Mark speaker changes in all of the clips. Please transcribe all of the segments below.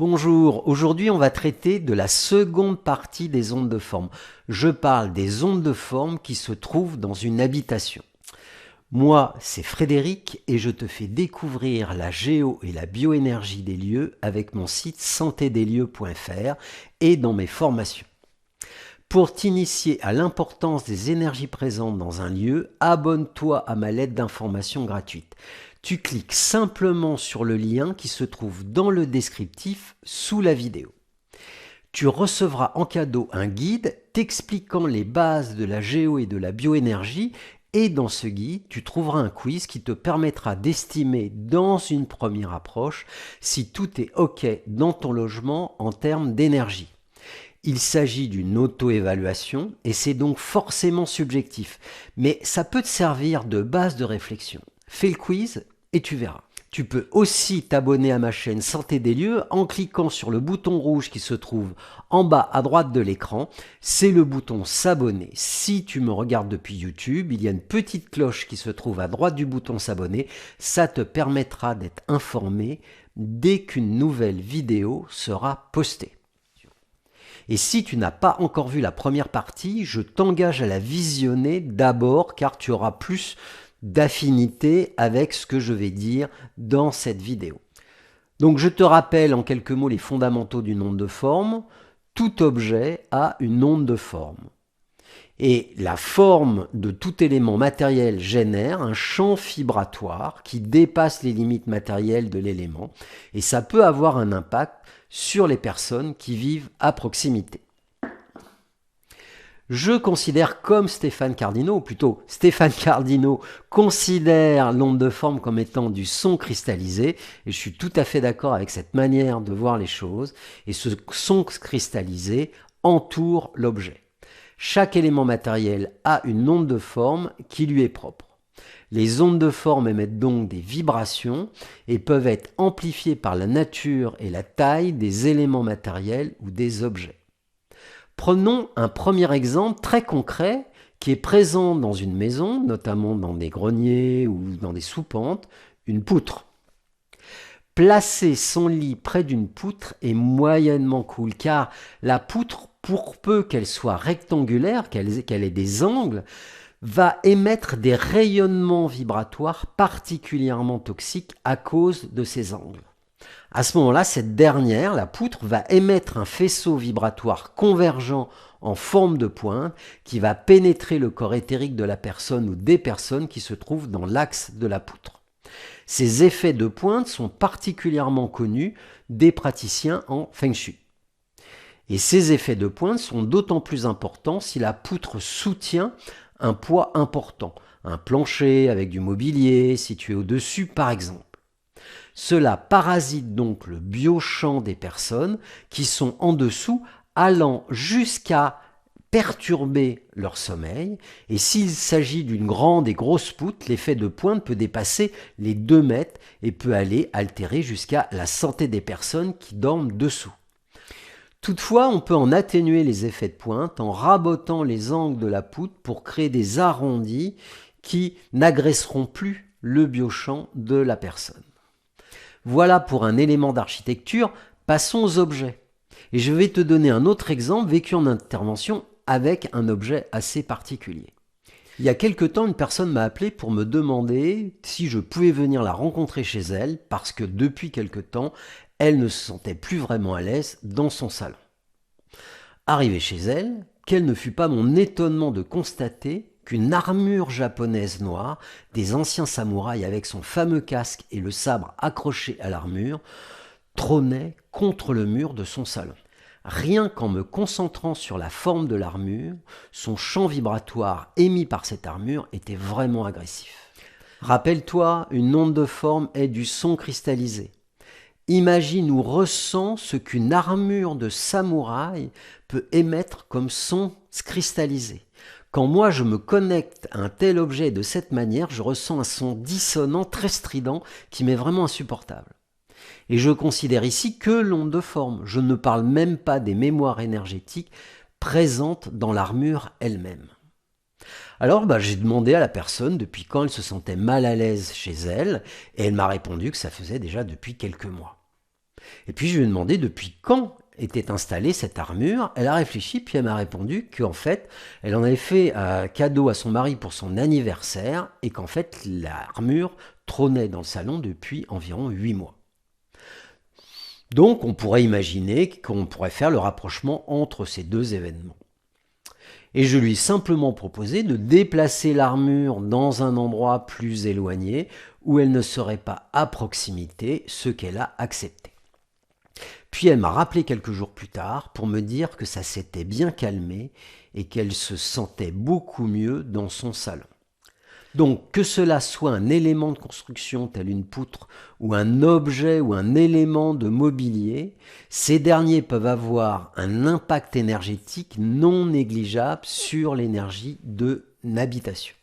Speaker 1: Bonjour, aujourd'hui on va traiter de la seconde partie des ondes de forme. Je parle des ondes de forme qui se trouvent dans une habitation. Moi, c'est Frédéric et je te fais découvrir la géo et la bioénergie des lieux avec mon site santédeslieux.fr et dans mes formations. Pour t'initier à l'importance des énergies présentes dans un lieu, abonne-toi à ma lettre d'information gratuite. Tu cliques simplement sur le lien qui se trouve dans le descriptif sous la vidéo. Tu recevras en cadeau un guide t'expliquant les bases de la géo et de la bioénergie et dans ce guide, tu trouveras un quiz qui te permettra d'estimer dans une première approche si tout est OK dans ton logement en termes d'énergie. Il s'agit d'une auto-évaluation et c'est donc forcément subjectif, mais ça peut te servir de base de réflexion. Fais le quiz et tu verras. Tu peux aussi t'abonner à ma chaîne Santé des lieux en cliquant sur le bouton rouge qui se trouve en bas à droite de l'écran. C'est le bouton s'abonner. Si tu me regardes depuis YouTube, il y a une petite cloche qui se trouve à droite du bouton s'abonner. Ça te permettra d'être informé dès qu'une nouvelle vidéo sera postée. Et si tu n'as pas encore vu la première partie, je t'engage à la visionner d'abord car tu auras plus d'affinité avec ce que je vais dire dans cette vidéo. Donc je te rappelle en quelques mots les fondamentaux d'une onde de forme. Tout objet a une onde de forme. Et la forme de tout élément matériel génère un champ vibratoire qui dépasse les limites matérielles de l'élément. Et ça peut avoir un impact sur les personnes qui vivent à proximité. Je considère comme Stéphane Cardino, ou plutôt Stéphane Cardino considère l'onde de forme comme étant du son cristallisé, et je suis tout à fait d'accord avec cette manière de voir les choses, et ce son cristallisé entoure l'objet. Chaque élément matériel a une onde de forme qui lui est propre. Les ondes de forme émettent donc des vibrations et peuvent être amplifiées par la nature et la taille des éléments matériels ou des objets. Prenons un premier exemple très concret qui est présent dans une maison, notamment dans des greniers ou dans des soupentes, une poutre. Placer son lit près d'une poutre est moyennement cool car la poutre, pour peu qu'elle soit rectangulaire, qu'elle ait des angles, va émettre des rayonnements vibratoires particulièrement toxiques à cause de ces angles. À ce moment-là, cette dernière, la poutre, va émettre un faisceau vibratoire convergent en forme de pointe qui va pénétrer le corps éthérique de la personne ou des personnes qui se trouvent dans l'axe de la poutre. Ces effets de pointe sont particulièrement connus des praticiens en Feng Shui. Et ces effets de pointe sont d'autant plus importants si la poutre soutient un poids important, un plancher avec du mobilier situé au-dessus par exemple. Cela parasite donc le biochamp des personnes qui sont en dessous, allant jusqu'à perturber leur sommeil. Et s'il s'agit d'une grande et grosse poutre, l'effet de pointe peut dépasser les 2 mètres et peut aller altérer jusqu'à la santé des personnes qui dorment dessous. Toutefois, on peut en atténuer les effets de pointe en rabotant les angles de la poutre pour créer des arrondis qui n'agresseront plus le biochamp de la personne. Voilà pour un élément d'architecture, passons aux objets. Et je vais te donner un autre exemple vécu en intervention avec un objet assez particulier. Il y a quelque temps, une personne m'a appelé pour me demander si je pouvais venir la rencontrer chez elle parce que depuis quelque temps, elle ne se sentait plus vraiment à l'aise dans son salon. Arrivé chez elle, quel ne fut pas mon étonnement de constater qu'une armure japonaise noire, des anciens samouraïs avec son fameux casque et le sabre accroché à l'armure, trônait contre le mur de son salon. Rien qu'en me concentrant sur la forme de l'armure, son champ vibratoire émis par cette armure était vraiment agressif. Rappelle-toi, une onde de forme est du son cristallisé. Imagine ou ressens ce qu'une armure de samouraï peut émettre comme son cristallisé. Quand moi je me connecte à un tel objet de cette manière, je ressens un son dissonant très strident qui m'est vraiment insupportable. Et je considère ici que l'onde de forme. Je ne parle même pas des mémoires énergétiques présentes dans l'armure elle-même. Alors j'ai demandé à la personne depuis quand elle se sentait mal à l'aise chez elle et elle m'a répondu que ça faisait déjà depuis quelques mois. Et puis je lui ai demandé depuis quand était installée cette armure. Elle a réfléchi, puis elle m'a répondu qu'en fait, elle en avait fait un cadeau à son mari pour son anniversaire, et qu'en fait, l'armure trônait dans le salon depuis environ 8 mois. Donc on pourrait imaginer qu'on pourrait faire le rapprochement entre ces deux événements. Et je lui ai simplement proposé de déplacer l'armure dans un endroit plus éloigné où elle ne serait pas à proximité, ce qu'elle a accepté. Puis elle m'a rappelé quelques jours plus tard pour me dire que ça s'était bien calmé et qu'elle se sentait beaucoup mieux dans son salon. Donc que cela soit un élément de construction tel une poutre ou un objet ou un élément de mobilier, ces derniers peuvent avoir un impact énergétique non négligeable sur l'énergie de l'habitation.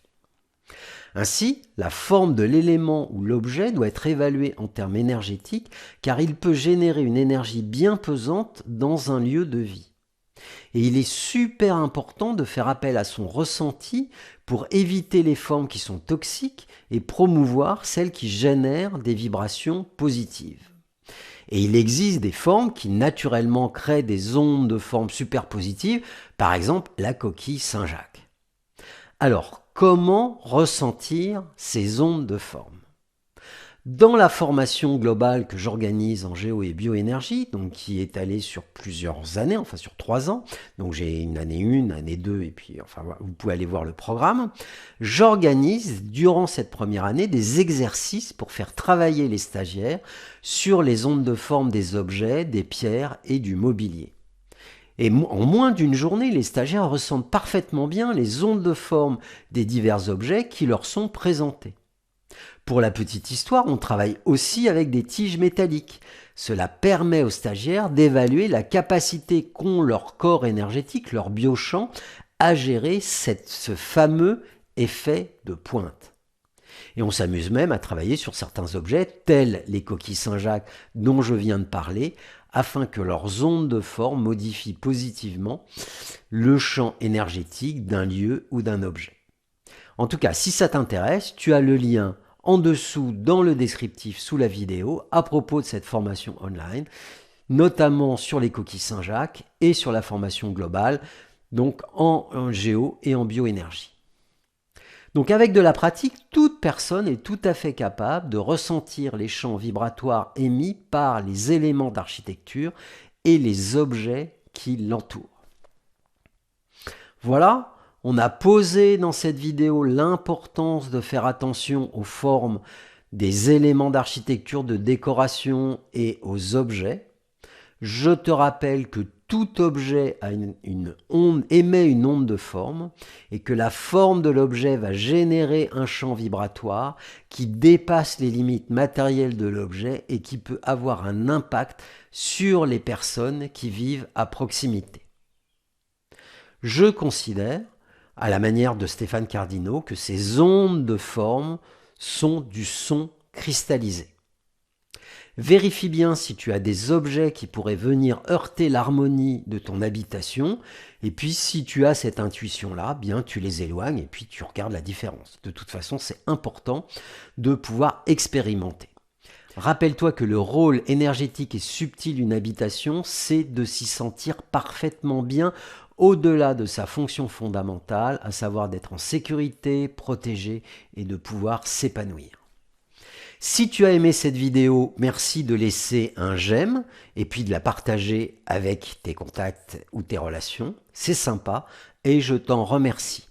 Speaker 1: Ainsi, la forme de l'élément ou l'objet doit être évaluée en termes énergétiques car il peut générer une énergie bien pesante dans un lieu de vie. Et il est super important de faire appel à son ressenti pour éviter les formes qui sont toxiques et promouvoir celles qui génèrent des vibrations positives. Et il existe des formes qui naturellement créent des ondes de forme super positives, par exemple la coquille Saint-Jacques. Alors, comment ressentir ces ondes de forme ? Dans la formation globale que j'organise en géo et bioénergie, donc qui est allée sur plusieurs années, enfin sur 3 ans, donc j'ai une année 2, et puis enfin vous pouvez aller voir le programme, j'organise durant cette première année des exercices pour faire travailler les stagiaires sur les ondes de forme des objets, des pierres et du mobilier. Et en moins d'une journée, les stagiaires ressentent parfaitement bien les ondes de forme des divers objets qui leur sont présentés. Pour la petite histoire, on travaille aussi avec des tiges métalliques. Cela permet aux stagiaires d'évaluer la capacité qu'ont leur corps énergétique, leur biochamp, à gérer ce fameux effet de pointe. Et on s'amuse même à travailler sur certains objets, tels les coquilles Saint-Jacques dont je viens de parler, afin que leurs ondes de forme modifient positivement le champ énergétique d'un lieu ou d'un objet. En tout cas, si ça t'intéresse, tu as le lien en dessous dans le descriptif sous la vidéo à propos de cette formation online, notamment sur les coquilles Saint-Jacques et sur la formation globale, donc en géo et en bioénergie. Donc avec de la pratique, toute personne est tout à fait capable de ressentir les champs vibratoires émis par les éléments d'architecture et les objets qui l'entourent. Voilà. On a posé dans cette vidéo l'importance de faire attention aux formes des éléments d'architecture, de décoration et aux objets. Je te rappelle que tout objet a émet une onde de forme et que la forme de l'objet va générer un champ vibratoire qui dépasse les limites matérielles de l'objet et qui peut avoir un impact sur les personnes qui vivent à proximité. Je considère, à la manière de Stéphane Cardino, que ces ondes de forme sont du son cristallisé. Vérifie bien si tu as des objets qui pourraient venir heurter l'harmonie de ton habitation, et puis si tu as cette intuition-là, bien tu les éloignes et puis tu regardes la différence. De toute façon, c'est important de pouvoir expérimenter. Rappelle-toi que le rôle énergétique et subtil d'une habitation, c'est de s'y sentir parfaitement bien au-delà de sa fonction fondamentale, à savoir d'être en sécurité, protégé et de pouvoir s'épanouir. Si tu as aimé cette vidéo, merci de laisser un j'aime et puis de la partager avec tes contacts ou tes relations. C'est sympa et je t'en remercie.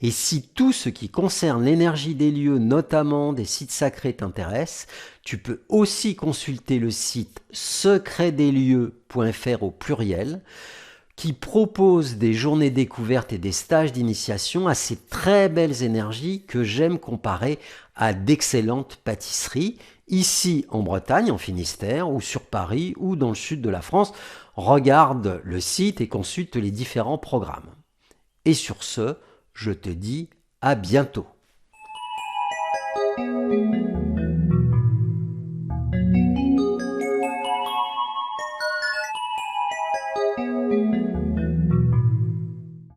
Speaker 1: Et si tout ce qui concerne l'énergie des lieux, notamment des sites sacrés, t'intéresse, tu peux aussi consulter le site secretdeslieux.fr au pluriel, qui propose des journées découvertes et des stages d'initiation à ces très belles énergies que j'aime comparer à d'excellentes pâtisseries, ici en Bretagne, en Finistère, ou sur Paris, ou dans le sud de la France. Regarde le site et consulte les différents programmes. Et sur ce, je te dis à bientôt.